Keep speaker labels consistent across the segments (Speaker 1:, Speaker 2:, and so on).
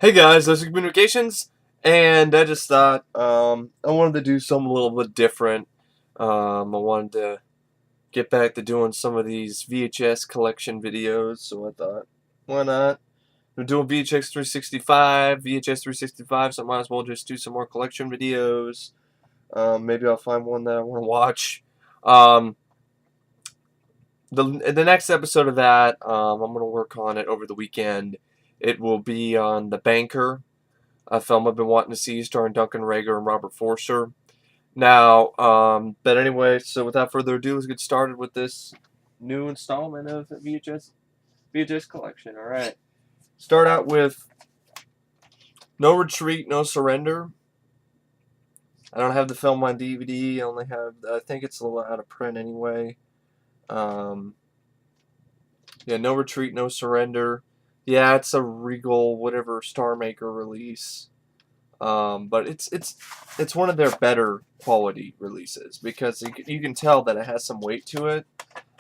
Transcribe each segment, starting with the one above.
Speaker 1: Hey guys, this is Communications, and I just thought I wanted to do something a little bit different. I wanted to get back to doing some of these VHS collection videos, so I thought, why not? I'm doing VHS 365, VHS 365, so I might as well just do some more collection videos. Maybe I'll find one that I want to watch. Um, the next episode of that, I'm gonna work on it over the weekend. It will be on The Banker, a film I've been wanting to see, starring Duncan Rager and Robert Forster. Now, but anyway, so without further ado, let's get started with this new installment of the VHS collection. All right, start out with No Retreat, No Surrender. I don't have the film on DVD. I only have, I think it's a little out of print anyway. Um, yeah, No Retreat, No Surrender. Yeah, it's a Regal whatever Star Maker release. But it's one of their better quality releases because you can tell that it has some weight to it,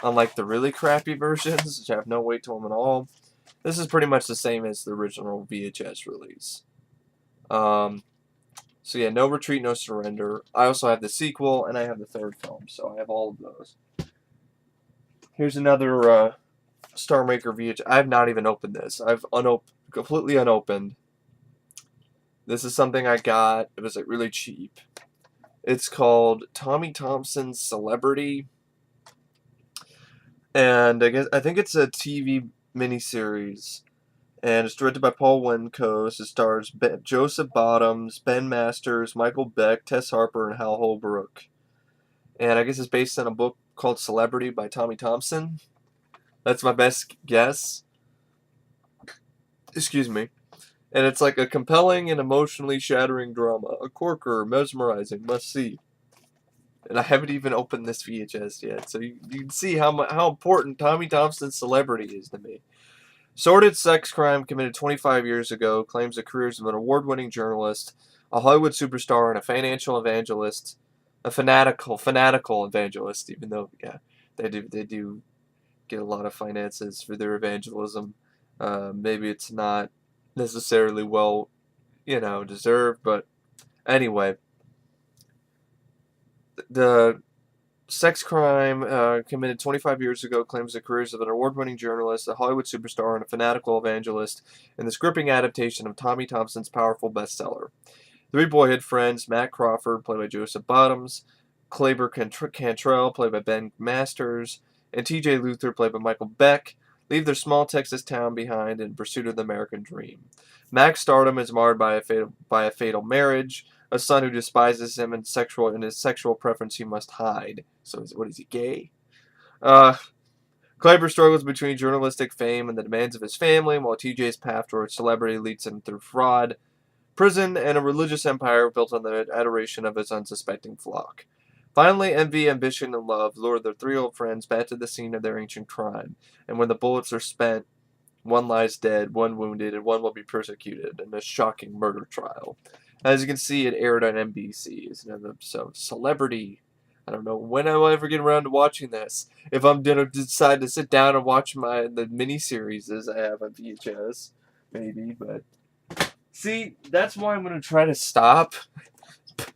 Speaker 1: unlike the really crappy versions, which have no weight to them at all. This is pretty much the same as the original VHS release. Um, so yeah, No Retreat, No Surrender. I also have the sequel and I have the third film, so I have all of those. Here's another Star Maker VHS. I have not even opened this. I've completely unopened. This is something I got. It was like really cheap. It's called Tommy Thompson's Celebrity, and I think it's a TV miniseries, and it's directed by Paul Wenkos. It stars Joseph Bottoms, Ben Masters, Michael Beck, Tess Harper, and Hal Holbrook. And I guess it's based on a book called Celebrity by Tommy Thompson. That's my best guess. Excuse me. And it's like a compelling and emotionally shattering drama, a corker, mesmerizing, must see. And I haven't even opened this VHS yet, so you can see how important Tommy Thompson's Celebrity is to me. Sordid sex crime committed 25 years ago claims the careers of an award-winning journalist, a Hollywood superstar, and a financial evangelist, a fanatical evangelist. Even though, yeah, they do get a lot of finances for their evangelism. Maybe it's not necessarily well, deserved, but anyway, the sex crime committed 25 years ago claims the careers of an award-winning journalist, a Hollywood superstar, and a fanatical evangelist in this gripping adaptation of Tommy Thompson's powerful bestseller. Three boyhood friends, Matt Crawford, played by Joseph Bottoms, Kleber Cantrell, played by Ben Masters, and T.J. Luther, played by Michael Beck, leave their small Texas town behind in pursuit of the American dream. Mac's stardom is marred by a fatal marriage, a son who despises him, and his sexual preference he must hide. So, what is he, gay? Uh, Kleber struggles between journalistic fame and the demands of his family, while TJ's path towards celebrity leads him through fraud, prison, and a religious empire built on the adoration of his unsuspecting flock. Finally, envy, ambition, and love lure their three old friends back to the scene of their ancient crime, and when the bullets are spent, one lies dead, one wounded, and one will be persecuted in a shocking murder trial. As you can see, it aired on NBC. It's another episode. Celebrity. I don't know when I will ever get around to watching this. If I'm gonna decide to sit down and watch the miniseries as I have on VHS, maybe. But see, that's why I'm gonna try to stop.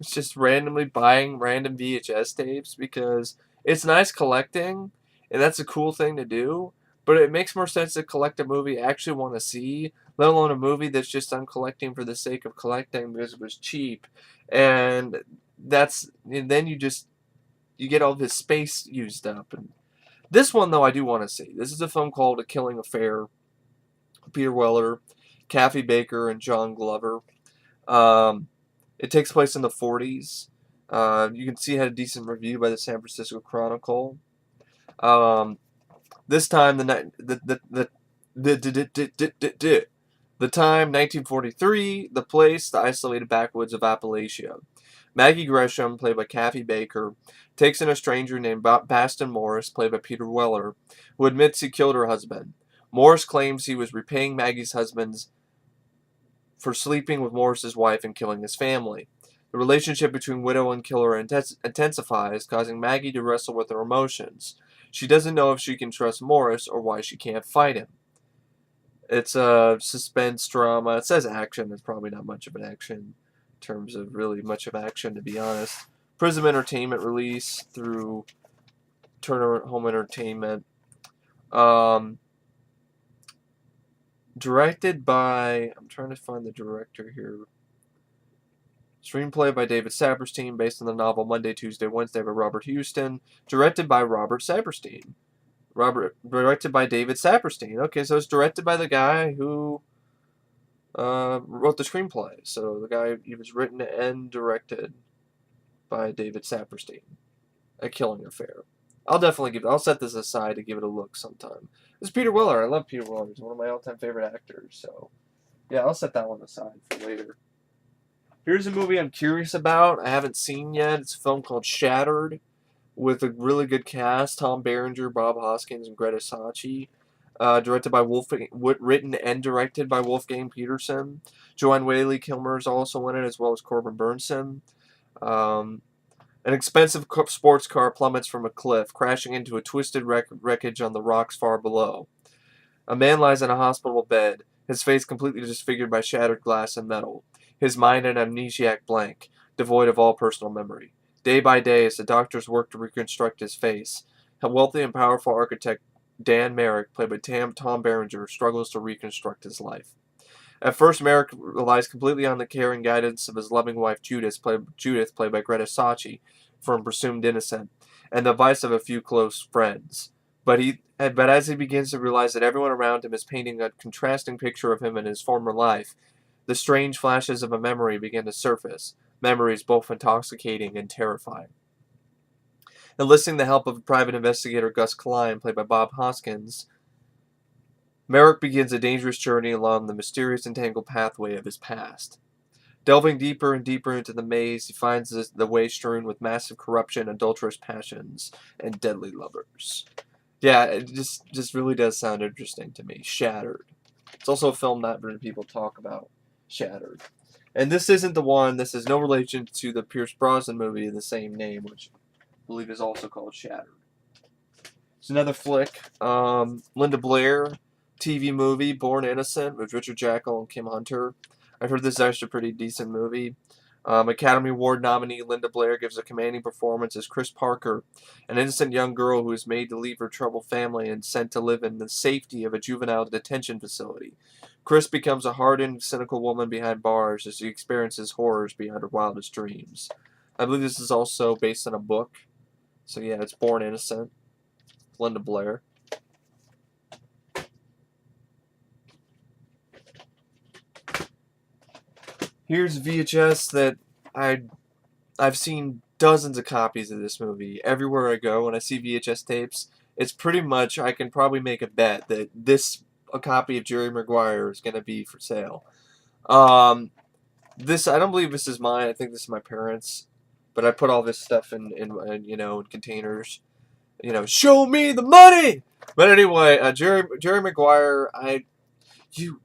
Speaker 1: Just randomly buying random VHS tapes because it's nice collecting, and that's a cool thing to do. But it makes more sense to collect a movie I actually want to see, let alone a movie that's just I'm collecting for the sake of collecting because it was cheap, and then you get all this space used up. And this one though I do want to see. This is a film called A Killing Affair. Peter Weller, Kathy Baker, and John Glover. Um, it takes place in the 40s. You can see it had a decent review by the San Francisco Chronicle. Um, this time, the time, 1943, the place, the isolated backwoods of Appalachia. Maggie Gresham, played by Kathy Baker, takes in a stranger named Baston Morris, played by Peter Weller, who admits he killed her husband. Morris claims he was repaying Maggie's husband's for sleeping with Morris's wife and killing his family. The relationship between widow and killer intensifies, causing Maggie to wrestle with her emotions. She doesn't know if she can trust Morris or why she can't fight him. It's a suspense drama. It says action. It's probably not much of an action in terms of really much of action, to be honest. Prism Entertainment release through Turner Home Entertainment. Um, Directed by, I'm trying to find the director here. Screenplay by David Saperstein, based on the novel Monday, Tuesday, Wednesday by Robert Houston. Directed by Robert Saperstein. Directed by David Saperstein. Okay, so it's directed by the guy who wrote the screenplay. So the guy, he was written and directed by David Saperstein. A Killing Affair. I'll set this aside to give it a look sometime. This is Peter Weller. I love Peter Weller. He's one of my all-time favorite actors. So, yeah, I'll set that one aside for later. Here's a movie I'm curious about. I haven't seen yet. It's a film called Shattered with a really good cast. Tom Berenger, Bob Hoskins, and Greta Sachi. Written and directed by Wolfgang Peterson. Joanne Whaley Kilmer is also in it, as well as Corbin Burnson. An expensive sports car plummets from a cliff, crashing into a twisted wreckage on the rocks far below. A man lies in a hospital bed, his face completely disfigured by shattered glass and metal, his mind an amnesiac blank, devoid of all personal memory. Day by day, as the doctors work to reconstruct his face, a wealthy and powerful architect, Dan Merrick, played by Tom Berenger, struggles to reconstruct his life. At first, Merrick relies completely on the care and guidance of his loving wife Judith, played by Greta Sachi, from Presumed Innocent, and the advice of a few close friends. But as he begins to realize that everyone around him is painting a contrasting picture of him in his former life, the strange flashes of a memory begin to surface, memories both intoxicating and terrifying. Enlisting the help of private investigator Gus Klein, played by Bob Hoskins, Merrick begins a dangerous journey along the mysterious and tangled pathway of his past. Delving deeper and deeper into the maze, he finds the way strewn with massive corruption, adulterous passions, and deadly lovers. Yeah, it just really does sound interesting to me. Shattered. It's also a film not many people talk about. Shattered. And this isn't the one, this is no relation to the Pierce Brosnan movie of the same name, which I believe is also called Shattered. It's another flick. Linda Blair TV movie, Born Innocent, with Richard Jackal and Kim Hunter. I've heard this is actually a pretty decent movie. Academy Award nominee Linda Blair gives a commanding performance as Chris Parker, an innocent young girl who is made to leave her troubled family and sent to live in the safety of a juvenile detention facility. Chris becomes a hardened, cynical woman behind bars as she experiences horrors beyond her wildest dreams. I believe this is also based on a book. So yeah, it's Born Innocent. Linda Blair. Here's VHS that I've seen dozens of copies of this movie. Everywhere I go, when I see VHS tapes, it's pretty much, I can probably make a bet that a copy of Jerry Maguire is going to be for sale. I don't believe this is mine. I think this is my parents'. But I put all this stuff in containers. Show me the money! But anyway, Jerry Maguire, you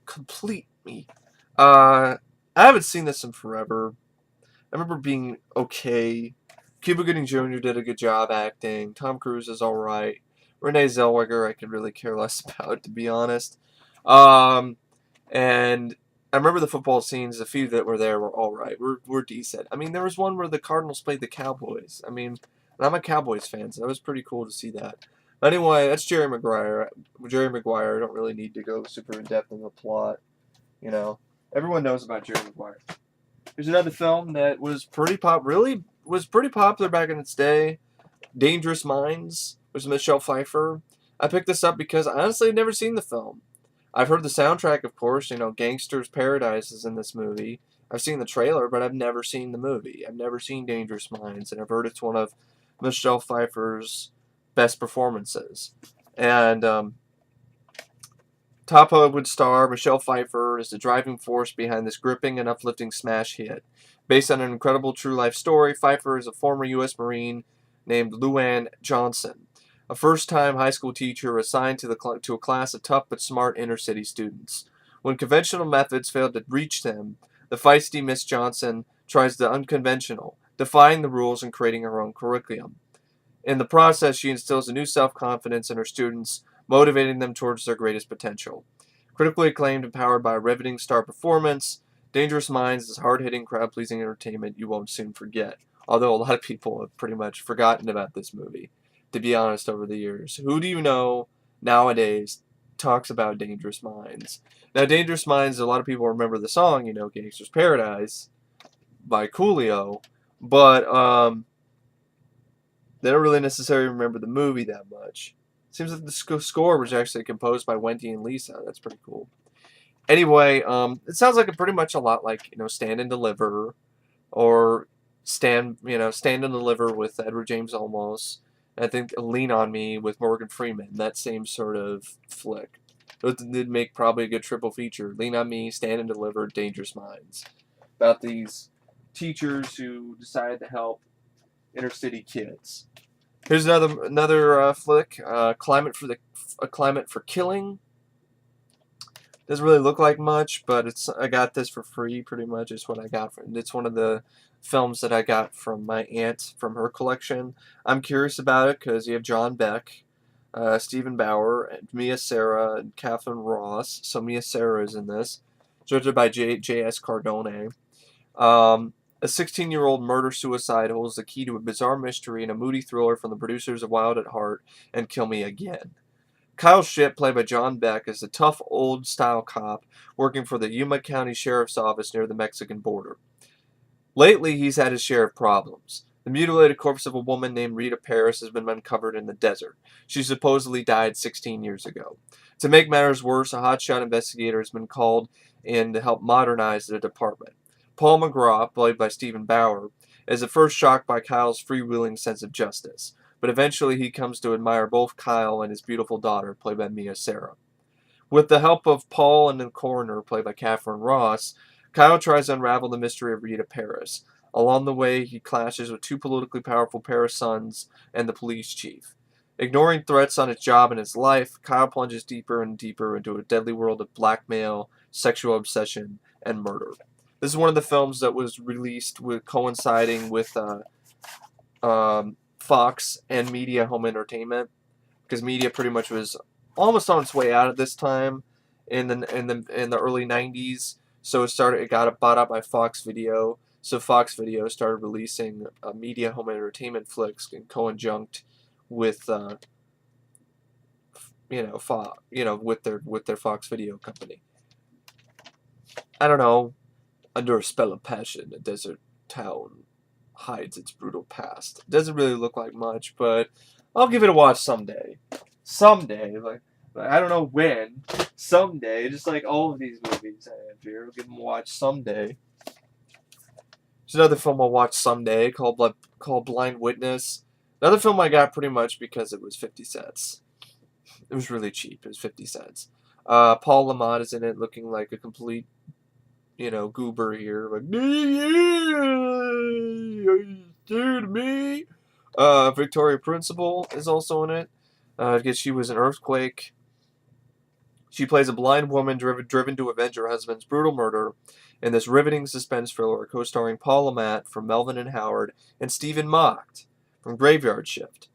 Speaker 1: complete me. I haven't seen this in forever. I remember being okay. Cuba Gooding Jr. did a good job acting. Tom Cruise is alright. Renee Zellweger, I could really care less about, to be honest. And I remember the football scenes. The few that were there were alright. Were decent. I mean, there was one where the Cardinals played the Cowboys. I mean, and I'm a Cowboys fan, so that was pretty cool to see that. But anyway, that's Jerry Maguire. Jerry Maguire, I don't really need to go super in-depth in the plot. Everyone knows about Jerry Maguire. There's another film that was pretty popular back in its day. Dangerous Minds was Michelle Pfeiffer. I picked this up because honestly I've never seen the film. I've heard the soundtrack, of course. Gangster's Paradise is in this movie. I've seen the trailer, but I've never seen the movie. I've never seen Dangerous Minds, and I've heard it's one of Michelle Pfeiffer's best performances. And top Hollywood star Michelle Pfeiffer is the driving force behind this gripping and uplifting smash hit. Based on an incredible true-life story, Pfeiffer is a former U.S. Marine named Luann Johnson, a first-time high school teacher assigned to a class of tough but smart inner-city students. When conventional methods failed to reach them, the feisty Miss Johnson tries the unconventional, defying the rules and creating her own curriculum. In the process, she instills a new self-confidence in her students, motivating them towards their greatest potential. Critically acclaimed and powered by a riveting star performance, Dangerous Minds is hard-hitting, crowd-pleasing entertainment you won't soon forget. Although a lot of people have pretty much forgotten about this movie, to be honest, over the years. Who do you know nowadays talks about Dangerous Minds? Now, Dangerous Minds, a lot of people remember the song, Gangster's Paradise by Coolio, but they don't really necessarily remember the movie that much. Seems like the score was actually composed by Wendy and Lisa. That's pretty cool. Anyway, it sounds like pretty much a lot like, Stand and Deliver, or Stand and Deliver with Edward James Olmos. I think Lean on Me with Morgan Freeman. That same sort of flick. They'd make probably a good triple feature. Lean on Me, Stand and Deliver, Dangerous Minds. About these teachers who decided to help inner city kids. Here's another flick. Climate for Killing. Doesn't really look like much, but I got this for free. Pretty much, it's what I got it's one of the films that I got from my aunt from her collection. I'm curious about it because you have John Beck, Stephen Bauer, and Mia Sara, and Catherine Ross. So Mia Sara is in this. Directed by J.S. Cardone. A 16-year-old murder-suicide holds the key to a bizarre mystery and a moody thriller from the producers of Wild at Heart and Kill Me Again. Kyle Shipp, played by John Beck, is a tough, old-style cop working for the Yuma County Sheriff's Office near the Mexican border. Lately, he's had his share of problems. The mutilated corpse of a woman named Rita Paris has been uncovered in the desert. She supposedly died 16 years ago. To make matters worse, a hotshot investigator has been called in to help modernize the department. Paul McGraw, played by Stephen Bauer, is at first shocked by Kyle's freewheeling sense of justice, but eventually he comes to admire both Kyle and his beautiful daughter, played by Mia Sara. With the help of Paul and the coroner, played by Catherine Ross, Kyle tries to unravel the mystery of Rita Paris. Along the way, he clashes with two politically powerful Paris sons and the police chief. Ignoring threats on his job and his life, Kyle plunges deeper and deeper into a deadly world of blackmail, sexual obsession, and murder. This is one of the films that was released coinciding with Fox and Media Home Entertainment, because Media pretty much was almost on its way out at this time in the early 90s. So it got bought out by Fox Video. So Fox Video started releasing Media Home Entertainment flicks in conjunct with with their Fox Video company. I don't know. Under a spell of passion, a desert town hides its brutal past. It doesn't really look like much, but I'll give it a watch someday. Someday, like I don't know when. Someday, just like all of these movies I have here, I'll give them a watch someday. There's another film I'll watch someday called Blind Witness. Another film I got pretty much because it was 50 cents. It was really cheap. It was 50 cents. Paul Lamont is in it, looking like a complete goober here, like, are you scared of me? Victoria Principal is also in it. I guess she was an earthquake. She plays a blind woman driven to avenge her husband's brutal murder in this riveting suspense thriller, co-starring Paul Lamont from Melvin and Howard and Stephen Mocht from Graveyard Shift.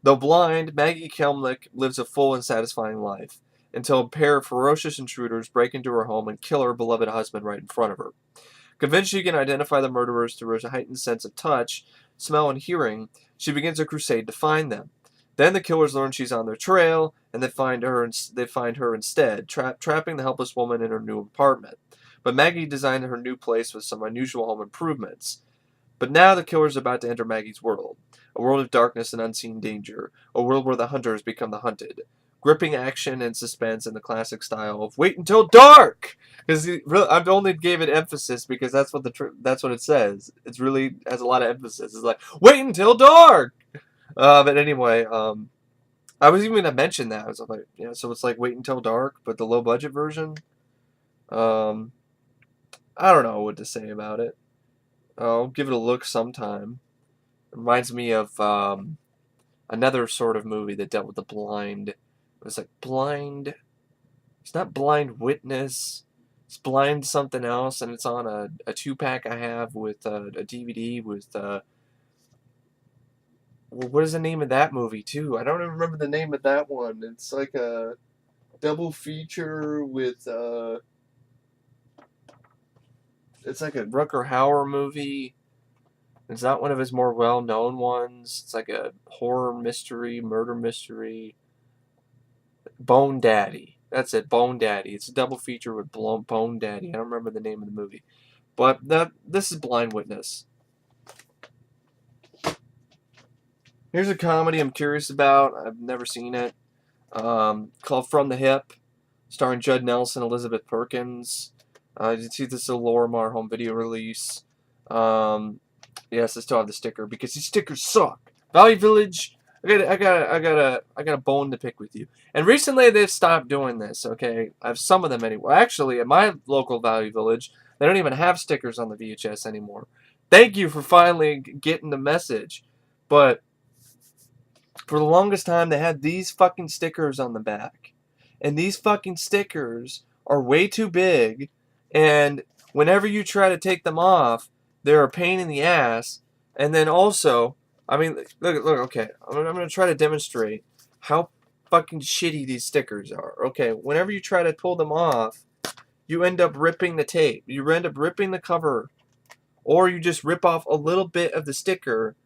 Speaker 1: Though blind, Maggie Kelmlick lives a full and satisfying life until a pair of ferocious intruders break into her home and kill her beloved husband right in front of her. Convinced she can identify the murderers through her heightened sense of touch, smell, and hearing, she begins a crusade to find them. Then the killers learn she's on their trail, and they find her instead, trapping the helpless woman in her new apartment. But Maggie designed her new place with some unusual home improvements. But now the killers are about to enter Maggie's world, a world of darkness and unseen danger, a world where the hunters become the hunted. Gripping action and suspense in the classic style of "Wait until dark," because I only gave it emphasis because that's what it says. It's really has a lot of emphasis. It's like "Wait until dark." But anyway, I was even gonna mention that. I was like, so it's like "Wait until dark," but the low budget version. I don't know what to say about it. I'll give it a look sometime. It reminds me of another sort of movie that dealt with the blind. It was like Blind. It's not Blind Witness. It's Blind something else, and it's on a 2-pack I have with a DVD with. What is the name of that movie too? I don't even remember the name of that one. It's like a. double feature with it's like a Rutger Hauer movie. It's not one of his more well-known ones. It's like a horror mystery, murder mystery. Bone Daddy. That's it, Bone Daddy. It's a double feature with Bone Daddy. I don't remember the name of the movie. But this is Blind Witness. Here's a comedy I'm curious about. I've never seen it. Called From the Hip, starring Judd Nelson, Elizabeth Perkins. You can see this is a Lorimar home video release. Yes, I still have the sticker because these stickers suck. Value Village. I got a bone to pick with you. And recently they've stopped doing this. Okay, I have some of them anyway. Actually, at my local Value Village, they don't even have stickers on the VHS anymore. Thank you for finally getting the message. But for the longest time, they had these fucking stickers on the back. And these fucking stickers are way too big. And whenever you try to take them off, they're a pain in the ass. And then also, I mean, look, okay. I'm going to try to demonstrate how fucking shitty these stickers are. Okay, whenever you try to pull them off, you end up ripping the tape. You end up ripping the cover. Or you just rip off a little bit of the sticker,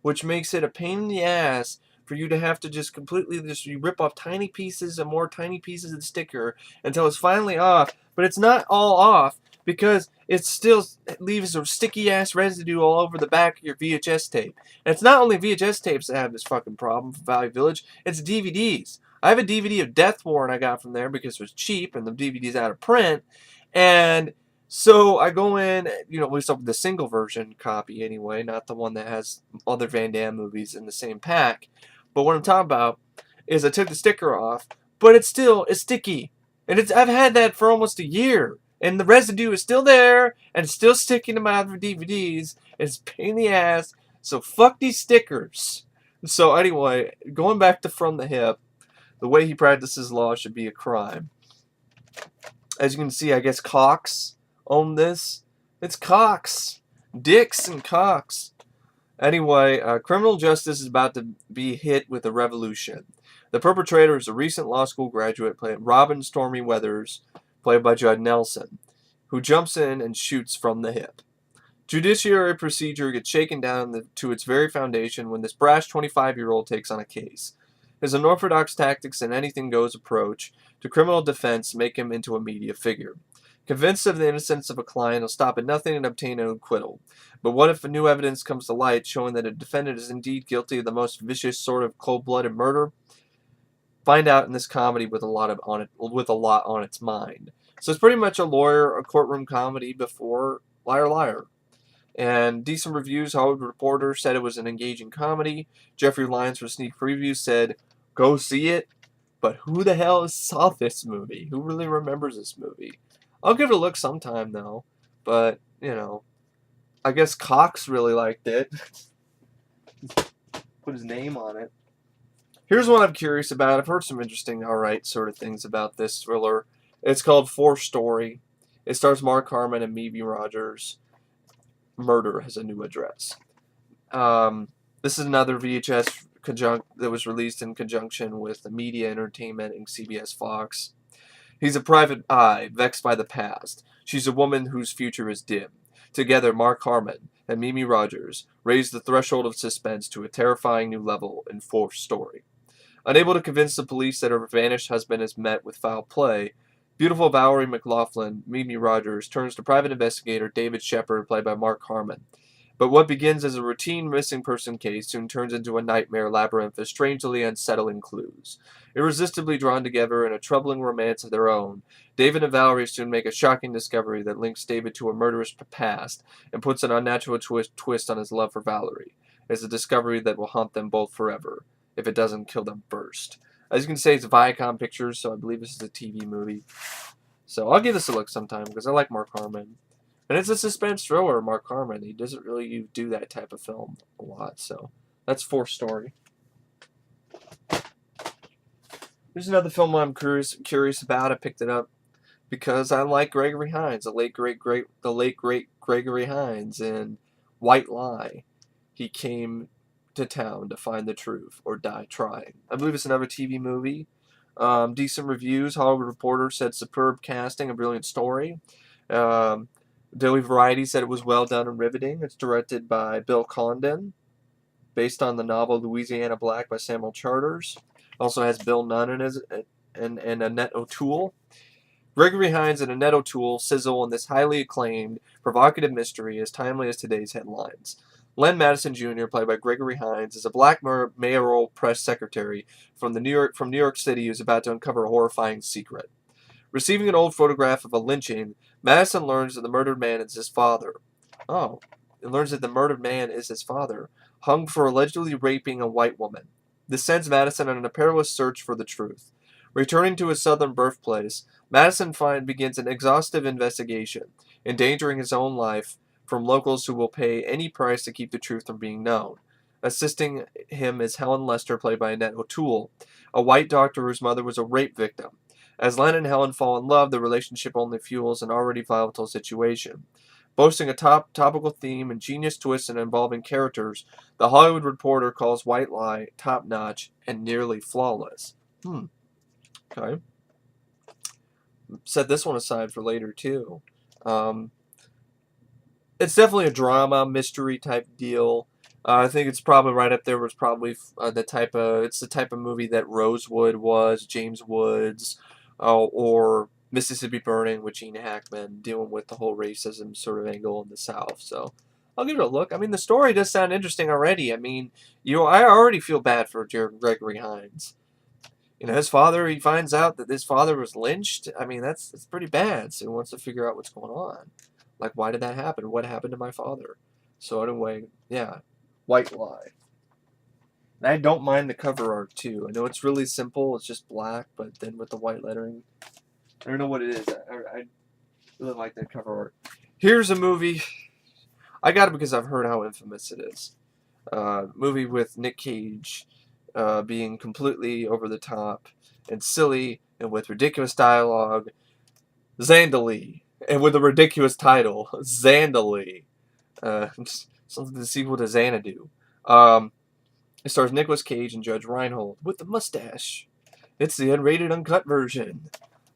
Speaker 1: which makes it a pain in the ass for you to have to just completely you rip off tiny pieces and more tiny pieces of the sticker until it's finally off. But it's not all off because it still leaves a sticky ass residue all over the back of your VHS tape. And it's not only VHS tapes that have this fucking problem for Value Village, it's DVDs. I have a DVD of Death Warrant I got from there because it was cheap and the DVD's out of print. And so I go in, at least the single version copy anyway, not the one that has other Van Damme movies in the same pack. But what I'm talking about is I took the sticker off, but it's sticky. And I've had that for almost a year. And the residue is still there, and it's still sticking to my other DVDs. It's a pain in the ass. So fuck these stickers. So anyway, going back to From the Hip, the way he practices law should be a crime. As you can see, I guess Cox owned this. It's Cox. Dicks and Cox. Anyway, criminal justice is about to be hit with a revolution. The perpetrator is a recent law school graduate playing Robin Stormy Weathers, played by Judd Nelson, who jumps in and shoots from the hip. Judiciary procedure gets shaken down to its very foundation when this brash 25-year-old takes on a case. His unorthodox tactics and anything-goes approach to criminal defense make him into a media figure. Convinced of the innocence of a client, he'll stop at nothing and obtain an acquittal. But what if new evidence comes to light showing that a defendant is indeed guilty of the most vicious sort of cold-blooded murder? Find out in this comedy with a lot on its mind. So it's pretty much a courtroom comedy before Liar Liar. And decent reviews. Hollywood Reporter said it was an engaging comedy. Jeffrey Lyons from Sneak Preview said, "Go see it." But who the hell saw this movie? Who really remembers this movie? I'll give it a look sometime, though. But, I guess Cox really liked it. Put his name on it. Here's what I'm curious about. I've heard some interesting, alright sort of things about this thriller. It's called 4th Story. It stars Mark Harmon and Mimi Rogers. Murder has a new address. This is another VHS that was released in conjunction with the Media Entertainment and CBS Fox. He's a private eye, vexed by the past. She's a woman whose future is dim. Together, Mark Harmon and Mimi Rogers raise the threshold of suspense to a terrifying new level in 4th Story. Unable to convince the police that her vanished husband is met with foul play, beautiful Valerie McLaughlin, Mimi Rogers, turns to private investigator David Shepard, played by Mark Harmon. But what begins as a routine missing person case soon turns into a nightmare labyrinth of strangely unsettling clues. Irresistibly drawn together in a troubling romance of their own, David and Valerie soon make a shocking discovery that links David to a murderous past and puts an unnatural twist on his love for Valerie. It's a discovery that will haunt them both forever, if it doesn't kill them first. As you can see, it's Viacom Pictures, so I believe this is a TV movie. So I'll give this a look sometime, because I like Mark Harmon. And it's a suspense thriller, Mark Harmon. He doesn't really do that type of film a lot, so that's 4th Story. There's another film I'm curious about. I picked it up because I like Gregory Hines, the late great Gregory Hines, in White Lie. He came to town to find the truth or die trying. I believe it's another TV movie. Decent reviews. Hollywood Reporter said superb casting, a brilliant story. Um, Daily Variety said it was well done and riveting. It's directed by Bill Condon, based on the novel Louisiana Black by Samuel Charters. Also has Bill Nunn in his, and Annette O'Toole. Gregory Hines and Annette O'Toole sizzle in this highly acclaimed, provocative mystery as timely as today's headlines. Len Madison Jr., played by Gregory Hines, is a black mayoral press secretary from New York City who's about to uncover a horrifying secret. Receiving an old photograph of a lynching, Madison learns that the murdered man is his father. Oh, he learns that the murdered man is his father, hung for allegedly raping a white woman. This sends Madison on a perilous search for the truth. Returning to his southern birthplace, Madison begins an exhaustive investigation, endangering his own life from locals who will pay any price to keep the truth from being known. Assisting him is Helen Lester, played by Annette O'Toole, a white doctor whose mother was a rape victim. As Len and Helen fall in love, the relationship only fuels an already volatile situation. Boasting a topical theme and genius twists and involving characters, The Hollywood Reporter calls White Lie top-notch and nearly flawless. Okay. Set this one aside for later, too. It's definitely a drama, mystery type deal. I think it's probably right up there was probably the type of movie that Rosewood was, James Woods, or Mississippi Burning with Gene Hackman, dealing with the whole racism sort of angle in the South. So I'll give it a look. I mean, the story does sound interesting already. I mean, I already feel bad for Gregory Hines. His father, he finds out that his father was lynched. I mean, that's pretty bad. So he wants to figure out what's going on. Like, why did that happen? What happened to my father? So anyway, yeah, White Lie. And I don't mind the cover art, too. I know it's really simple. It's just black, but then with the white lettering. I don't know what it is. I really like that cover art. Here's a movie. I got it because I've heard how infamous it is. Movie with Nick Cage being completely over the top and silly and with ridiculous dialogue. Zandalee. And with a ridiculous title. Zandalee. Something the sequel to Xanadu. It stars Nicolas Cage and Judge Reinhold with the mustache. It's the unrated, uncut version.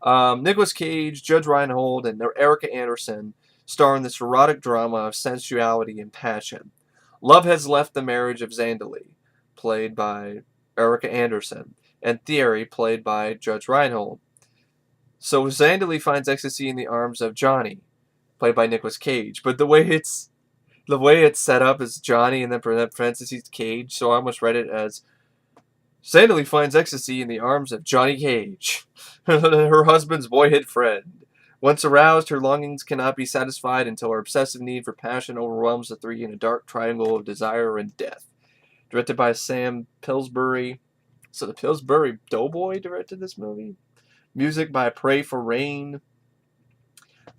Speaker 1: Nicolas Cage, Judge Reinhold, and Erica Anderson star in this erotic drama of sensuality and passion. Love has left the marriage of Zandalee, played by Erica Anderson, and Thierry, played by Judge Reinhold. So Zandalee finds ecstasy in the arms of Johnny, played by Nicolas Cage. But the way it's set up is Johnny and then parentheses Cage, so I almost read it as Zandalee finds ecstasy in the arms of Johnny Cage, her husband's boyhood friend. Once aroused, her longings cannot be satisfied until her obsessive need for passion overwhelms the three in a dark triangle of desire and death. Directed by Sam Pillsbury. So the Pillsbury Doughboy directed this movie. Music by Pray for Rain.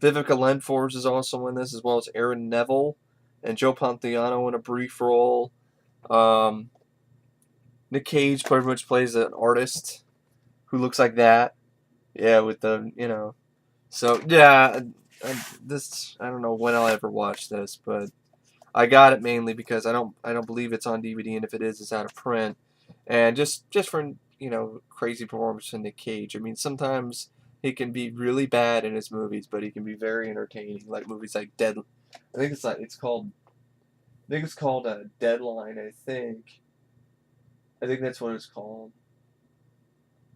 Speaker 1: Vivica Lenfors is also in this, as well as Aaron Neville and Joe Pantoliano in a brief role. Nick Cage pretty much plays an artist who looks like that. Yeah, with the, So, yeah, I don't know when I'll ever watch this, but I got it mainly because I don't believe it's on DVD, and if it is, it's out of print. And just for, crazy performance from Nick Cage. I mean, sometimes he can be really bad in his movies, but he can be very entertaining. Like movies like I think it's called Deadline, I think. I think that's what it's called.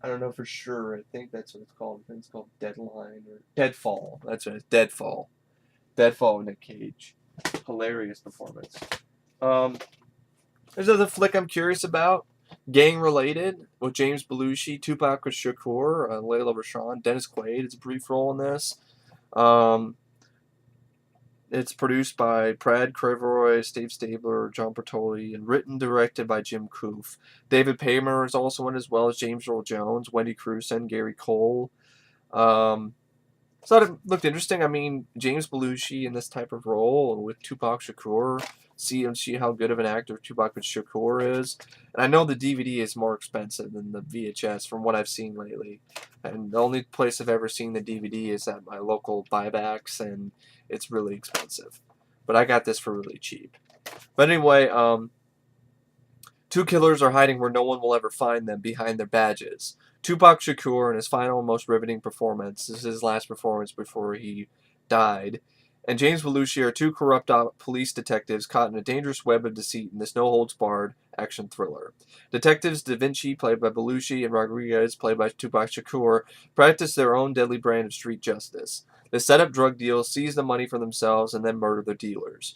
Speaker 1: I don't know for sure. I think that's what it's called. I think it's called Deadline or Deadfall. That's what it's Deadfall. Deadfall with Nick Cage. Hilarious performance. There's another flick I'm curious about. Gang Related with James Belushi, Tupac Shakur, Layla Rashawn, Dennis Quaid. It's a brief role in this. It's produced by Brad Creveroy, Steve Stabler, John Bertoli, and written and directed by Jim Koof. David Paymer is also in, as well as James Earl Jones, Wendy Crewson, Gary Cole. So it looked interesting. I mean, James Belushi in this type of role with Tupac Shakur. See how good of an actor Tupac Shakur is. And I know the DVD is more expensive than the VHS from what I've seen lately. And the only place I've ever seen the DVD is at my local buybacks, and it's really expensive. But I got this for really cheap. But anyway, two killers are hiding where no one will ever find them, behind their badges. Tupac Shakur in his final and most riveting performance. This is his last performance before he died. And James Belushi are two corrupt police detectives caught in a dangerous web of deceit in this no-holds-barred action thriller. Detectives Da Vinci, played by Belushi, and Rodriguez, played by Tupac Shakur, practice their own deadly brand of street justice. They set up drug deals, seize the money for themselves, and then murder their dealers.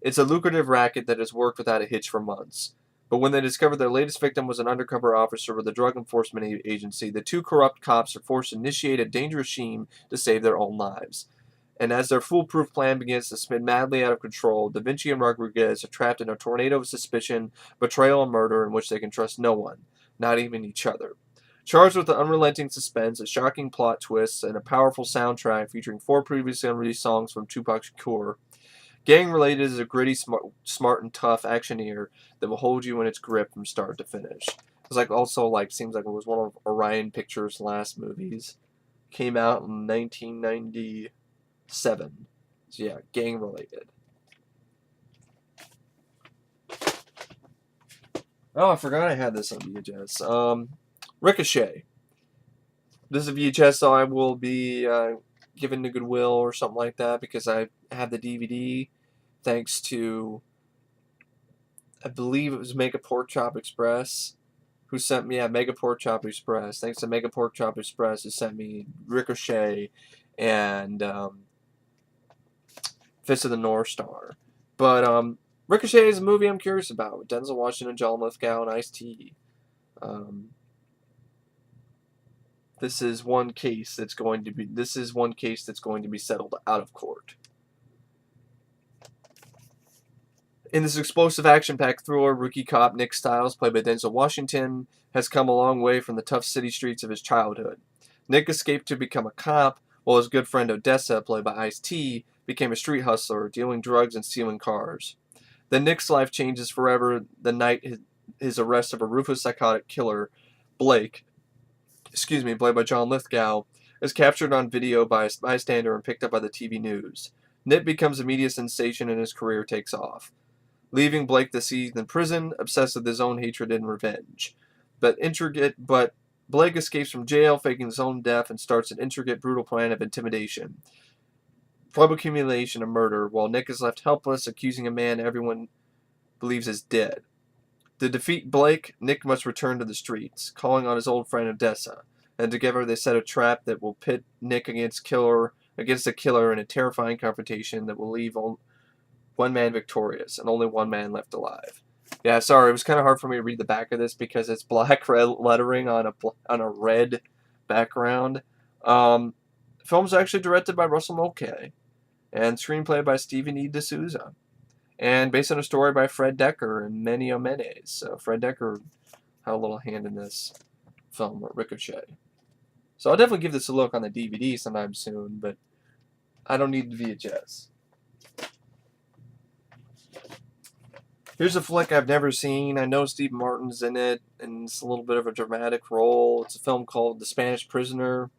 Speaker 1: It's a lucrative racket that has worked without a hitch for months. But when they discover their latest victim was an undercover officer with a drug enforcement agency, the two corrupt cops are forced to initiate a dangerous scheme to save their own lives. And as their foolproof plan begins to spin madly out of control, Da Vinci and Rodriguez are trapped in a tornado of suspicion, betrayal, and murder in which they can trust no one, not even each other. Charged with the unrelenting suspense, a shocking plot twists, and a powerful soundtrack featuring 4 previously unreleased songs from Tupac Shakur, Gang Related is a gritty, smart and tough actioneer that will hold you in its grip from start to finish. It's seems like it was one of Orion Pictures' last movies. Came out in 1997. So yeah, Gang Related. Oh, I forgot I had this on VHS. Ricochet. This is a VHS, so I will be given to Goodwill or something like that because I have the DVD thanks to, I believe it was Mega Pork Chop Express who sent me, Mega Pork Chop Express. Thanks to Mega Pork Chop Express who sent me Ricochet and Fist of the North Star. But Ricochet is a movie I'm curious about with Denzel Washington, John Lithgow, and Ice-T. This is one case that's going to be settled out of court. In this explosive action-packed thriller, rookie cop Nick Stiles, played by Denzel Washington, has come a long way from the tough city streets of his childhood. Nick escaped to become a cop, while his good friend Odessa, played by Ice-T, became a street hustler, dealing drugs and stealing cars. Then Nick's life changes forever the night his arrest of a ruthless psychotic killer, Blake, played by John Lithgow, is captured on video by a bystander and picked up by the TV news. Nick becomes a media sensation and his career takes off, leaving Blake deceased in prison, obsessed with his own hatred and revenge. But Blake escapes from jail, faking his own death, and starts an intricate, brutal plan of intimidation, public humiliation, and murder, while Nick is left helpless, accusing a man everyone believes is dead. To defeat Blake, Nick must return to the streets, calling on his old friend Odessa, and together they set a trap that will pit Nick against a killer in a terrifying confrontation that will leave one man victorious and only one man left alive. Yeah, sorry, it was kind of hard for me to read the back of this because it's black red lettering on a red background. Film's actually directed by Russell Mulcahy and screenplay by Stephen E. D'Souza, and based on a story by Fred Dekker and Menio Menez. So Fred Dekker had a little hand in this film, Ricochet. So I'll definitely give this a look on the DVD sometime soon, but I don't need the VHS. Here's a flick I've never seen. I know Steve Martin's in it, and it's a little bit of a dramatic role. It's a film called The Spanish Prisoner.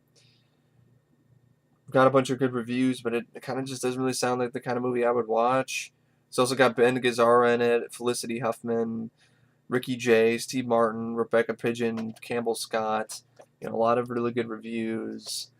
Speaker 1: Got a bunch of good reviews, but it kind of just doesn't really sound like the kind of movie I would watch. It's also got Ben Gazzara in it, Felicity Huffman, Ricky Jay, Steve Martin, Rebecca Pidgeon, Campbell Scott. A lot of really good reviews.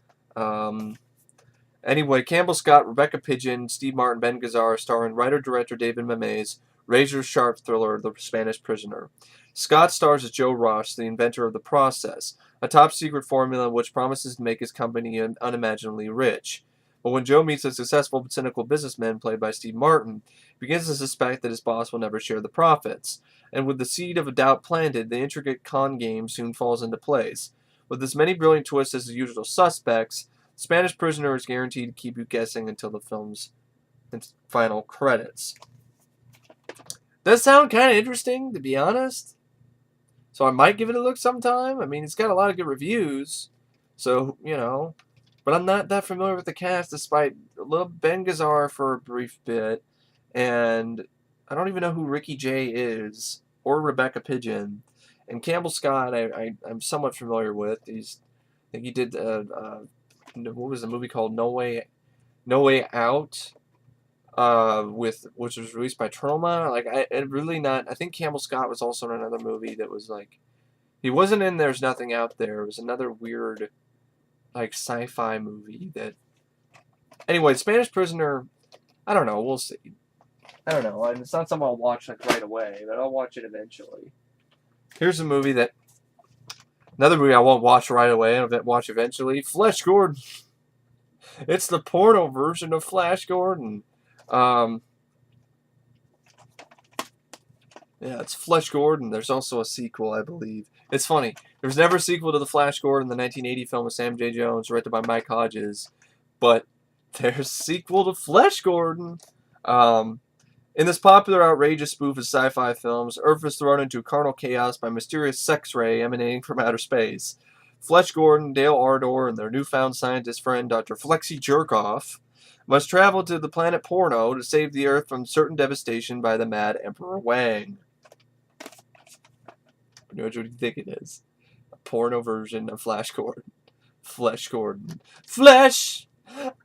Speaker 1: Anyway, Campbell Scott, Rebecca Pidgeon, Steve Martin, Ben Gazzara, starring writer-director David Mamet, razor-sharp thriller The Spanish Prisoner. Scott stars as Joe Ross, the inventor of The Process, a top-secret formula which promises to make his company unimaginably rich. But when Joe meets a successful but cynical businessman played by Steve Martin, he begins to suspect that his boss will never share the profits. And with the seed of a doubt planted, the intricate con game soon falls into place. With as many brilliant twists as the usual suspects, Spanish Prisoner is guaranteed to keep you guessing until the film's final credits. Does sound kind of interesting, to be honest. So I might give it a look sometime. I mean, it's got a lot of good reviews. So, but I'm not that familiar with the cast, despite a little Ben Gazzara for a brief bit. And I don't even know who Ricky Jay is, or Rebecca Pidgeon. And Campbell Scott, I'm somewhat familiar with. I think he did, what was the movie called? No Way Out, which was released by Troma. I think Campbell Scott was also in another movie that was He wasn't in There's Nothing Out There. It was another weird, like, sci-fi movie that... Anyway, Spanish Prisoner, I don't know. We'll see. I don't know. It's not something I'll watch, like, right away, but I'll watch it eventually. Here's a movie that... Another movie I won't watch right away. I'll watch eventually. Flash Gordon. It's the porno version of Flash Gordon. Yeah, it's Flash Gordon. There's also a sequel, I believe. It's funny. There was never a sequel to the Flash Gordon, the 1980 film with Sam J. Jones, directed by Mike Hodges. But there's a sequel to Flash Gordon. In this popular, outrageous spoof of sci-fi films, Earth is thrown into carnal chaos by a mysterious sex ray emanating from outer space. Flesh Gordon, Dale Ardor, and their newfound scientist friend, Dr. Flexi Jerkoff, must travel to the planet Porno to save the Earth from certain devastation by the mad Emperor Wang. What do you think it is? A porno version of Flash Gordon. Flesh Gordon. Flesh!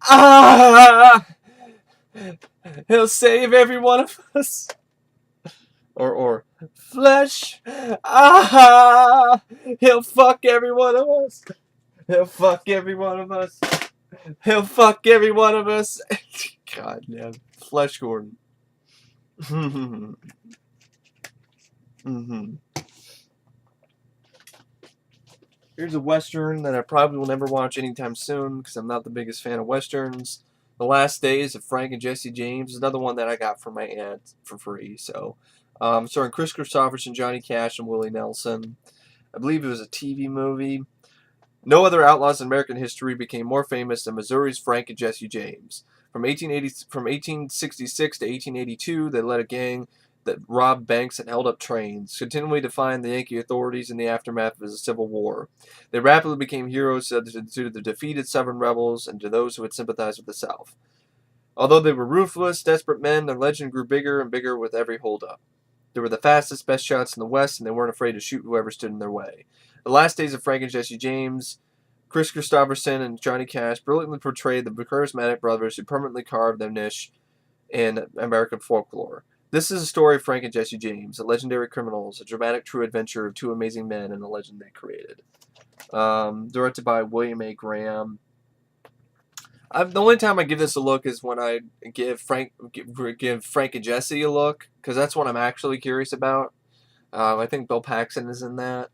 Speaker 1: Ah! He'll save every one of us. Or Flesh! Ah! He'll fuck every one of us. He'll fuck every one of us. He'll fuck every one of us. God damn. Flesh Gordon. Here's a Western that I probably will never watch anytime soon because I'm not the biggest fan of Westerns. The Last Days of Frank and Jesse James is another one that I got from my aunt for free. So, starring Chris Christopherson, Johnny Cash, and Willie Nelson. I believe it was a TV movie. No other outlaws in American history became more famous than Missouri's Frank and Jesse James. From 1866 to 1882, they led a gang that robbed banks and held up trains, continually defying the Yankee authorities in the aftermath of the Civil War. They rapidly became heroes to the defeated Southern rebels and to those who had sympathized with the South. Although they were ruthless, desperate men, their legend grew bigger and bigger with every holdup. They were the fastest, best shots in the West, and they weren't afraid to shoot whoever stood in their way. The Last Days of Frank and Jesse James, Chris Christopherson and Johnny Cash brilliantly portrayed the charismatic brothers who permanently carved their niche in American folklore. This is a story of Frank and Jesse James, the legendary criminals, a dramatic true adventure of two amazing men and a legend they created. Directed by William A. Graham. The only time I give this a look is when I give Frank and Jesse a look, because that's what I'm actually curious about. I think Bill Paxton is in that,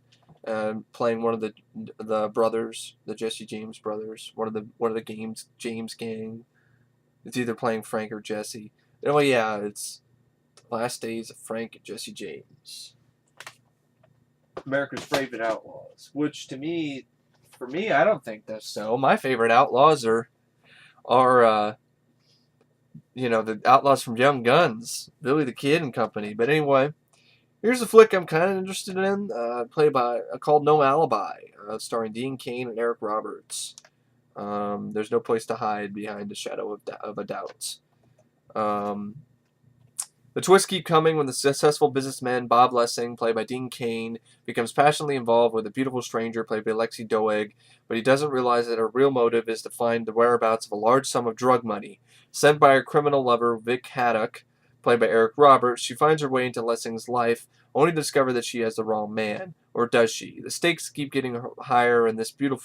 Speaker 1: playing one of the brothers, the Jesse James brothers, one of the James gang. It's either playing Frank or Jesse. Oh yeah, it's Last Days of Frank and Jesse James. America's Favorite Outlaws. Which for me, I don't think that's so. My favorite outlaws are the outlaws from Young Guns, Billy the Kid and company. But anyway, here's a flick I'm kind of interested in, called No Alibi, starring Dean Cain and Eric Roberts. There's no place to hide behind the shadow of a doubt. The twists keep coming when the successful businessman Bob Lessing, played by Dean Cain, becomes passionately involved with a beautiful stranger, played by Lexi Doeg, but he doesn't realize that her real motive is to find the whereabouts of a large sum of drug money. Sent by her criminal lover, Vic Haddock, played by Eric Roberts, she finds her way into Lessing's life, only to discover that she has the wrong man. Or does she? The stakes keep getting higher this deadly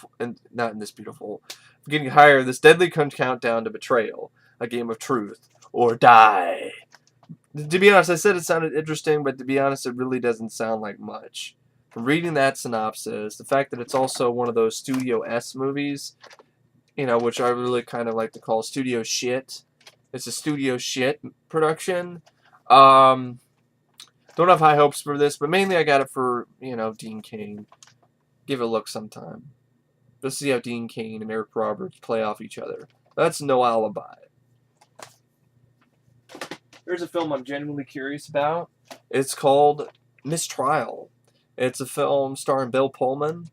Speaker 1: countdown to betrayal, a game of truth or die. To be honest, I said it sounded interesting, but to be honest, it really doesn't sound like much. From reading that synopsis, the fact that it's also one of those Studio S movies, which I really kind of like to call studio shit. It's a studio shit production. Don't have high hopes for this, but mainly I got it for, Dean Cain. Give it a look sometime. Let's see how Dean Cain and Eric Roberts play off each other. That's No Alibi. Here's a film I'm genuinely curious about. It's called Mistrial. It's a film starring Bill Pullman.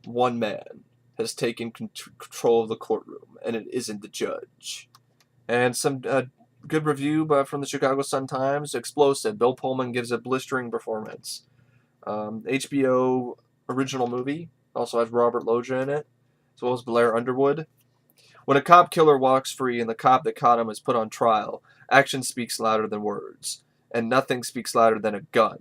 Speaker 1: One man has taken control of the courtroom, and it isn't the judge. And some good review from the Chicago Sun-Times. Explosive. Bill Pullman gives a blistering performance. HBO original movie. Also has Robert Loggia in it, as well as Blair Underwood. When a cop killer walks free and the cop that caught him is put on trial, action speaks louder than words, and nothing speaks louder than a gun.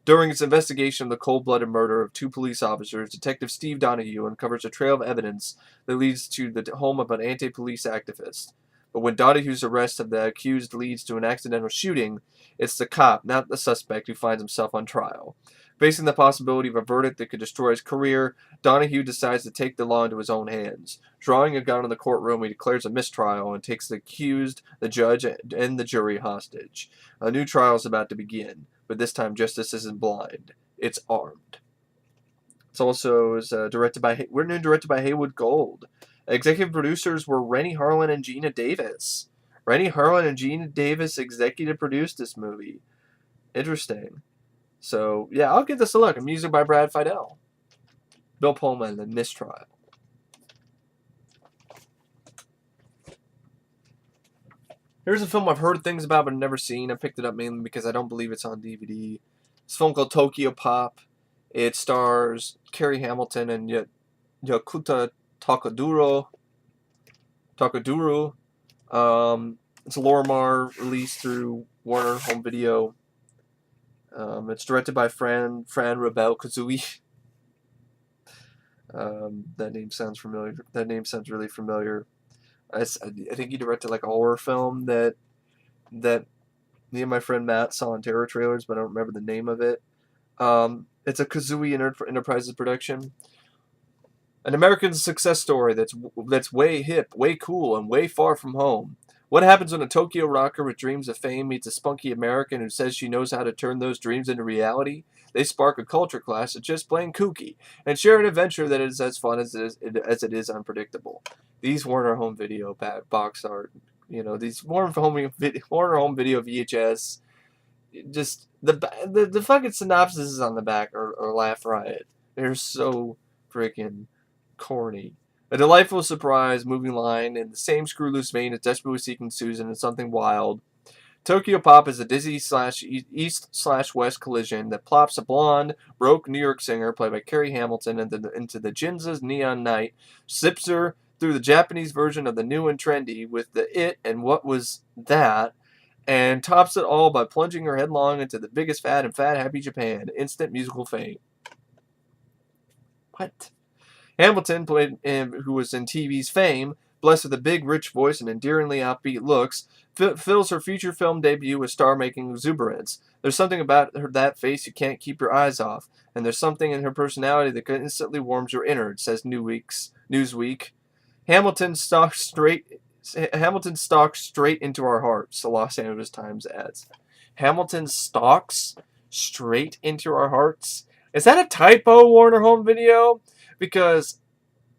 Speaker 1: During its investigation of the cold-blooded murder of 2 police officers, Detective Steve Donahue uncovers a trail of evidence that leads to the home of an anti-police activist. But when Donahue's arrest of the accused leads to an accidental shooting, it's the cop, not the suspect, who finds himself on trial. Facing the possibility of a verdict that could destroy his career, Donahue decides to take the law into his own hands. Drawing a gun in the courtroom, he declares a mistrial and takes the accused, the judge, and the jury hostage. A new trial is about to begin, but this time justice isn't blind; it's armed. It's also directed by Haywood Gold. Executive producers were Rennie Harlan and Gina Davis. Rennie Harlan and Gina Davis executive produced this movie. Interesting. So, yeah, I'll give this a look. Music by Brad Fidel. Bill Pullman and Mistrial. Here's a film I've heard things about but never seen. I picked it up mainly because I don't believe it's on DVD. It's a film called Tokyo Pop. It stars Kerry Hamilton and Yakuta Takaduro. It's a Lorimar release through Warner Home Video. It's directed by Fran Rebel Kazui. That name sounds familiar. That name sounds really familiar. I think he directed like a horror film that me and my friend Matt saw in terror trailers, but I don't remember the name of it. It's a Kazooie Enterprises production. An American success story that's way hip, way cool, and way far from home. What happens when a Tokyo rocker with dreams of fame meets a spunky American who says she knows how to turn those dreams into reality? They spark a culture clash that's just plain kooky, and share an adventure that is as fun as it is unpredictable. These Warner Home Video box art, these Warner Home Video VHS, just the fucking synopsises on the back are laugh riot. They're so freaking corny. A delightful surprise, moving line, in the same screw-loose vein as Desperately Seeking Susan and Something Wild. Tokyo Pop is a Disney/East/West collision that plops a blonde, broke New York singer, played by Kerry Hamilton, into the Ginza's Neon Night, zips her through the Japanese version of the new and trendy with the It and What Was That, and tops it all by plunging her headlong into the biggest fad in Fat Happy Japan, instant musical fame. What? Hamilton, who was in TV's Fame, blessed with a big, rich voice and endearingly upbeat looks, fills her feature film debut with star-making exuberance. There's something about that face you can't keep your eyes off, and there's something in her personality that instantly warms your innards, says Newsweek. Hamilton stalks straight into our hearts, the Los Angeles Times adds. Hamilton stalks straight into our hearts? Is that a typo, Warner Home Video? Because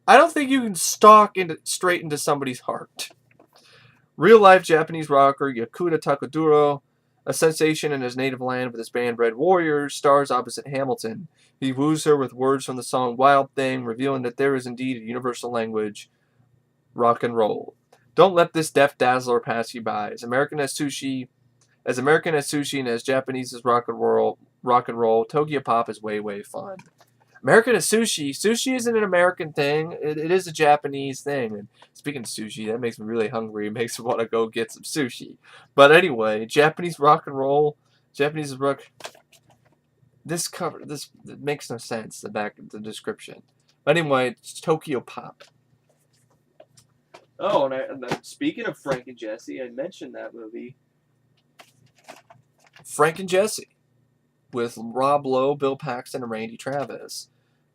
Speaker 1: I don't think you can stalk straight into somebody's heart. Real-life Japanese rocker Yakuta Takaduro, a sensation in his native land with his band Red Warriors, stars opposite Hamilton. He woos her with words from the song Wild Thing, revealing that there is indeed a universal language, rock and roll. Don't let this deaf dazzler pass you by. As American as sushi and as Japanese as rock and roll, Tokyo Pop is way, way fun. American is sushi. Sushi isn't an American thing. It is a Japanese thing. And speaking of sushi, that makes me really hungry. It makes me want to go get some sushi. But anyway, Japanese rock and roll. Japanese rock. This it makes no sense. The back of the description. But anyway, it's Tokyo Pop. Oh, and speaking of Frank and Jesse, I mentioned that movie. Frank and Jesse, with Rob Lowe, Bill Paxton, and Randy Travis.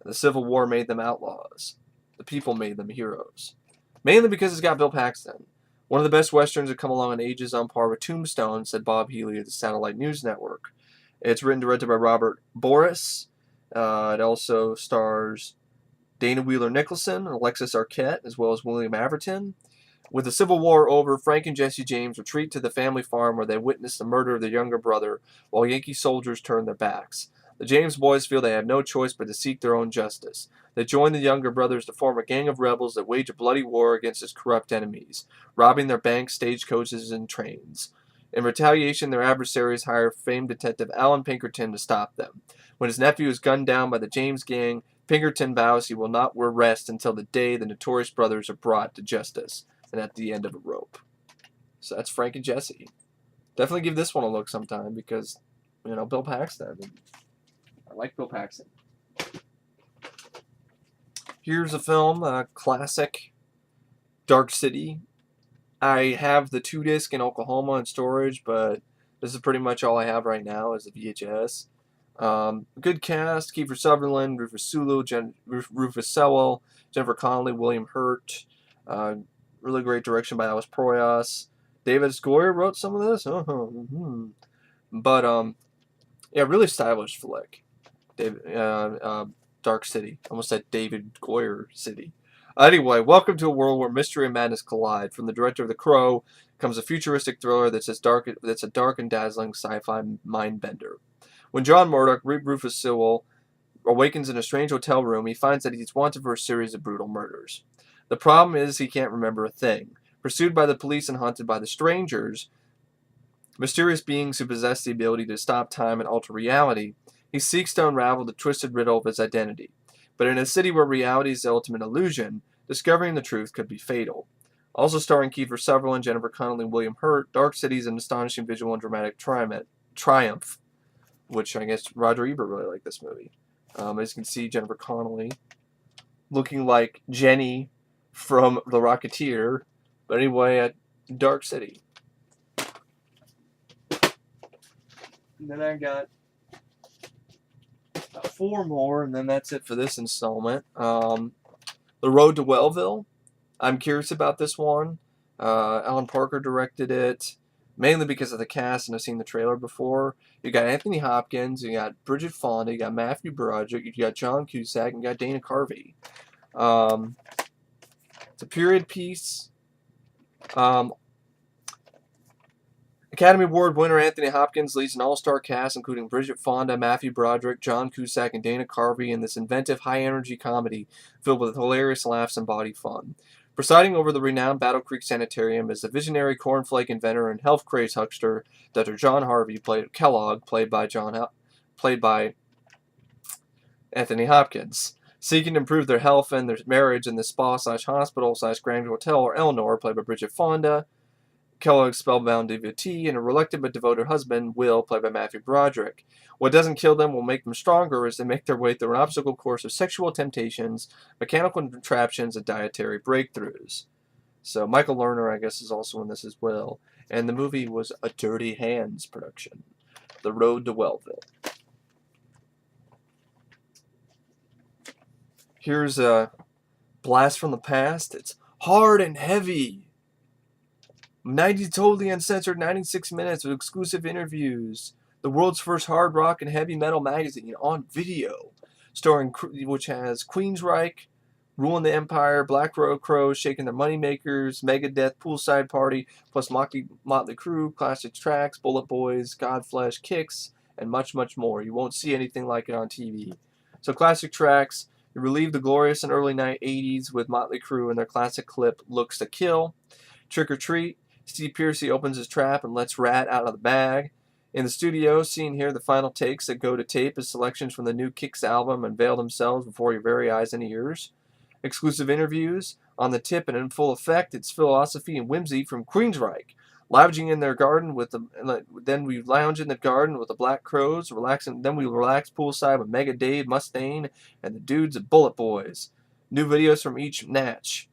Speaker 1: The Civil War made them outlaws. The people made them heroes. Mainly because it's got Bill Paxton. One of the best westerns that come along in ages, on par with Tombstone, said Bob Healy of the Satellite News Network. It's written and directed by Robert Boris. It also stars Dana Wheeler Nicholson and Alexis Arquette, as well as William Averton. With the Civil War over, Frank and Jesse James retreat to the family farm where they witness the murder of their younger brother, while Yankee soldiers turn their backs. The James boys feel they have no choice but to seek their own justice. They join the younger brothers to form a gang of rebels that wage a bloody war against its corrupt enemies, robbing their banks, stagecoaches, and trains. In retaliation, their adversaries hire famed detective Alan Pinkerton to stop them. When his nephew is gunned down by the James gang, Pinkerton vows he will not rest until the day the notorious brothers are brought to justice, and at the end of a rope. So that's Frank and Jesse. Definitely give this one a look sometime because, Bill Paxton. like Bill Paxton. Here's a film, classic, Dark City. I have the 2-disc in Oklahoma in storage, but this is pretty much all I have right now is the VHS. Good cast: Kiefer Sutherland, Rufus Sulu, Rufus Sewell, Jennifer Connelly, William Hurt. Really great direction by Alice Proyas. David Goyer wrote some of this. But yeah, really stylish flick. Dark City. Almost said David Goyer City. Anyway, welcome to a world where mystery and madness collide. From the director of The Crow comes a futuristic thriller that's a dark and dazzling sci-fi mind bender. When John Murdoch, Rufus Sewell, awakens in a strange hotel room, he finds that he's wanted for a series of brutal murders. The problem is he can't remember a thing. Pursued by the police and haunted by the strangers, mysterious beings who possess the ability to stop time and alter reality, he seeks to unravel the twisted riddle of his identity. But in a city where reality is the ultimate illusion, discovering the truth could be fatal. Also starring Kiefer Sutherland, Jennifer Connelly, and William Hurt, Dark City is an astonishing visual and dramatic triumph, which I guess Roger Ebert really liked this movie. As you can see, Jennifer Connelly looking like Jenny from The Rocketeer, but anyway, at Dark City. And then I got 4 more, and then that's it for this installment. The Road to Wellville. I'm curious about this one. Alan Parker directed it, mainly because of the cast, and I've seen the trailer before. You got Anthony Hopkins, you got Bridget Fonda, you got Matthew Broderick, you got John Cusack, and you got Dana Carvey. It's a period piece. Academy Award winner Anthony Hopkins leads an all-star cast including Bridget Fonda, Matthew Broderick, John Cusack, and Dana Carvey in this inventive, high-energy comedy filled with hilarious laughs and body fun. Presiding over the renowned Battle Creek Sanitarium is the visionary cornflake inventor and health-crazed huckster Dr. John Harvey Kellogg, played by Anthony Hopkins. Seeking to improve their health and their marriage in the spa/hospital/Grand Hotel are Eleanor, played by Bridget Fonda, Kellogg's spellbound devotee, and a reluctant but devoted husband, Will, played by Matthew Broderick. What doesn't kill them will make them stronger as they make their way through an obstacle course of sexual temptations, mechanical contraptions, and dietary breakthroughs. So Michael Lerner, I guess, is also in this as well. And the movie was a Dirty Hands production. The Road to Wellville. Here's a blast from the past. It's hard and heavy. 90 totally uncensored 96 minutes of exclusive interviews. The world's first hard rock and heavy metal magazine on video, which has Queensryche, Ruling the Empire, Black Road Crows, Shaking Their Moneymakers, Megadeth, Poolside Party, plus Motley Crue, Classic Tracks, Bullet Boys, Godflesh, Kicks, and much, much more. You won't see anything like it on TV. So Classic Tracks, you relive the glorious and early 80s with Motley Crue and their classic clip, Looks to Kill. Trick or Treat, Steve Pearcy opens his trap and lets Rat out of the bag. In the studio, seen here, the final takes that go to tape as selections from the new Kicks album unveil themselves before your very eyes and ears. Exclusive interviews. On the tip and in full effect, it's philosophy and whimsy from Queensryche. Lounging in their garden then we lounge in the garden with the Black Crows, then we relax poolside with Mega Dave, Mustaine, and the dudes at Bullet Boys. New videos from each natch.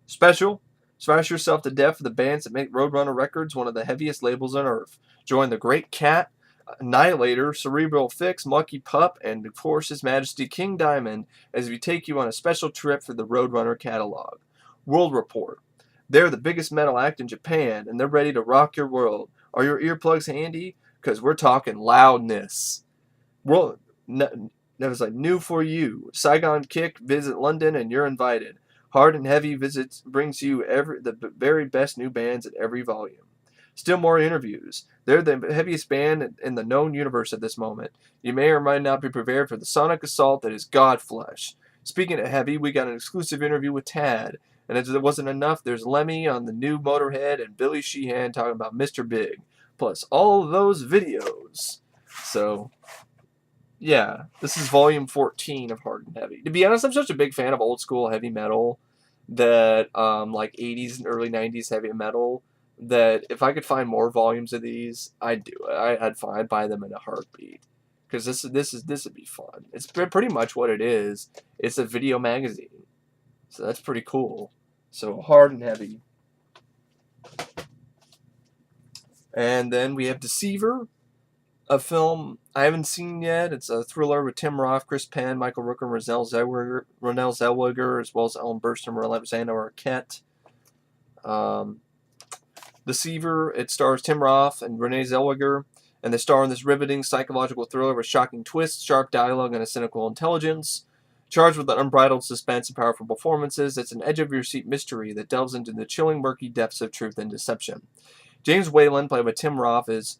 Speaker 1: Special. Smash yourself to death for the bands that make Roadrunner Records one of the heaviest labels on earth. Join the Great Cat, Annihilator, Cerebral Fix, Monkey Pup, and of course His Majesty King Diamond as we take you on a special trip through the Roadrunner catalog. World Report. They're the biggest metal act in Japan, and they're ready to rock your world. Are your earplugs handy? Because we're talking loudness. That was like new for you. Saigon Kick, visit London, and you're invited. Hard and Heavy visits brings you the very best new bands at every volume. Still more interviews. They're the heaviest band in the known universe at this moment. You may or might not be prepared for the sonic assault that is Godflesh. Speaking of heavy, we got an exclusive interview with Tad. And as it wasn't enough, there's Lemmy on the new Motorhead and Billy Sheehan talking about Mr. Big. Plus all of those videos. So, yeah, this is volume 14 of Hard and Heavy. To be honest, I'm such a big fan of old school heavy metal that, like 80s and early 90s heavy metal, that if I could find more volumes of these, I'd do it. I'd buy them in a heartbeat. because this would be fun. It's pretty much what it is. It's a video magazine, so that's pretty cool. So hard and heavy. And then we have Deceiver, a film I haven't seen yet. It's a thriller with Tim Roth, Chris Penn, Michael Rooker, Renelle Zellweger, as well as Ellen Burstyn, Rosanna Arquette. Deceiver, it stars Tim Roth and Renee Zellweger, and they star in this riveting psychological thriller with shocking twists, sharp dialogue, and a cynical intelligence. Charged with unbridled suspense and powerful performances, it's an edge-of-your-seat mystery that delves into the chilling, murky depths of truth and deception. James Whalen, played by Tim Roth, is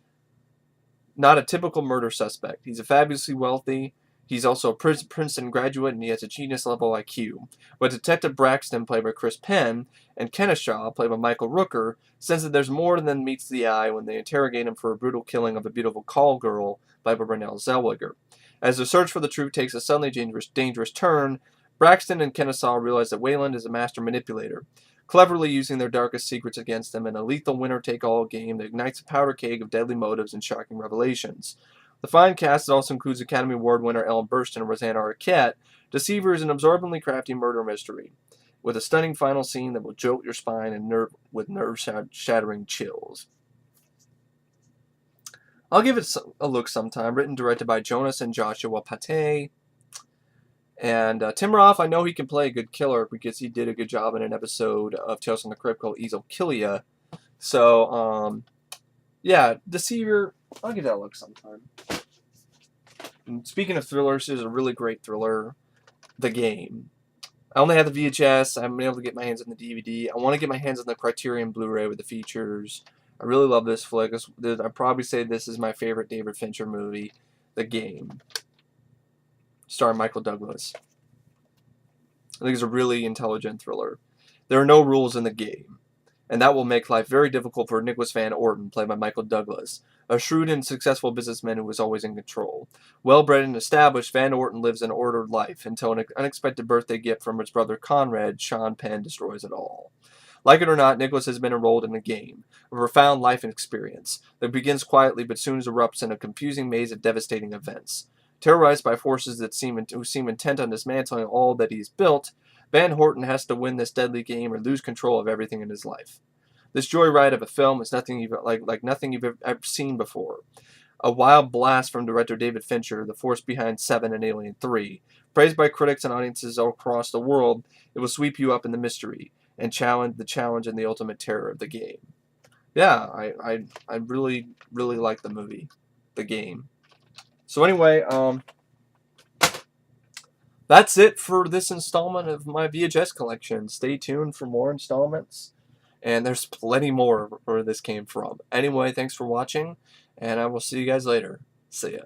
Speaker 1: not a typical murder suspect. He's a fabulously wealthy. He's also a Princeton graduate, and he has a genius-level IQ. But Detective Braxton, played by Chris Penn, and Kennesaw, played by Michael Rooker, sense that there's more than meets the eye when they interrogate him for a brutal killing of a beautiful call girl, played by Renelle Zellweger. As the search for the truth takes a suddenly dangerous turn, Braxton and Kennesaw realize that Wayland is a master manipulator, cleverly using their darkest secrets against them in a lethal winner-take-all game that ignites a powder keg of deadly motives and shocking revelations. The fine cast also includes Academy Award winner Ellen Burstyn and Rosanna Arquette. Deceiver is an absorbingly crafty murder mystery, with a stunning final scene that will jolt your spine and with nerve-shattering chills. I'll give it a look sometime. Written and directed by Jonas and Joshua Pate. And Tim Roth, I know he can play a good killer because he did a good job in an episode of Tales from the Crypt called Easel Killia. So, yeah, Deceiver, I'll give that a look sometime. And speaking of thrillers, there's a really great thriller, The Game. I only have the VHS. I haven't been able to get my hands on the DVD. I want to get my hands on the Criterion Blu-ray with the features. I really love this flick. I'd probably say this is my favorite David Fincher movie, The Game, starring Michael Douglas. I think it's a really intelligent thriller. There are no rules in the game, and that will make life very difficult for Nicholas Van Orton, played by Michael Douglas, a shrewd and successful businessman who is always in control. Well-bred and established, Van Orton lives an ordered life until an unexpected birthday gift from his brother Conrad, Sean Penn, destroys it all. Like it or not, Nicholas has been enrolled in a game, a profound life experience that begins quietly but soon erupts in a confusing maze of devastating events. Terrorized by forces who seem intent on dismantling all that he's built, Van Orton has to win this deadly game or lose control of everything in his life. This joyride of a film is nothing you've ever seen before. A wild blast from director David Fincher, the force behind Seven and Alien 3. Praised by critics and audiences all across the world, it will sweep you up in the mystery and challenge and the ultimate terror of the game. Yeah, I really, really like the movie, The Game. So anyway, that's it for this installment of my VHS collection. Stay tuned for more installments, and there's plenty more where this came from. Anyway, thanks for watching, and I will see you guys later. See ya.